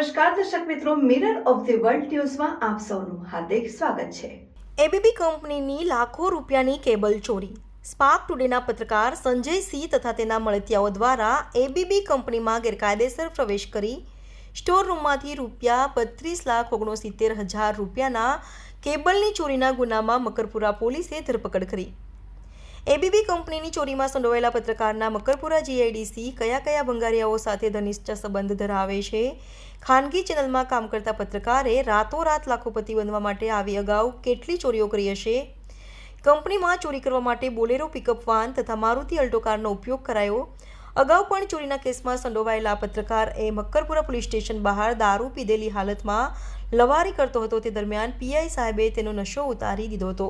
નમસ્કાર દર્શક મિત્રો, મિરર ઓફ ધ વર્લ્ડ ન્યૂઝમાં આપ સૌનું હાર્દિક સ્વાગત છે। એબીબી કંપનીની લાખો રૂપિયાની કેબલ ચોરી। સ્પાર્ક ટુડેના પત્રકાર સંજય સિંહ તથા તેના મળતિયાઓ દ્વારા એબીબી કંપનીમાં ગેરકાયદેસર પ્રવેશ કરી સ્ટોર રૂમમાંથી ₹32,69,000 રૂપિયાના કેબલની ચોરીના ગુનામાં મકરપુરા પોલીસે ધરપકડ કરી। એબીબી કંપનીની ચોરીમાં સંડોવાયેલા પત્રકારના મકરપુરા જીઆઈડીસી કયા ભંગારિયાઓ સાથે ઘનિષ્ઠ સંબંધ ધરાવે છે? ખાનગી ચેનલમાં કામ કરતા પત્રકારે રાતોરાત લાખોપતિ બનવા માટે આવી અગાઉ કેટલી ચોરીઓ કરી હશે? કંપનીમાં ચોરી કરવા માટે બોલેરો પિકઅપ વાન તથા મારુતિ અલ્ટો કારનો ઉપયોગ કરાયો। અગાઉ પણ ચોરીના કેસમાં સંડોવાયેલા પત્રકાર એ મકરપુરા પોલીસ સ્ટેશન બહાર દારૂ પીધેલી હાલતમાં લવારી કરતો હતો। તે દરમિયાન પીઆઈ સાહેબે તેનો નશો ઉતારી દીધો હતો।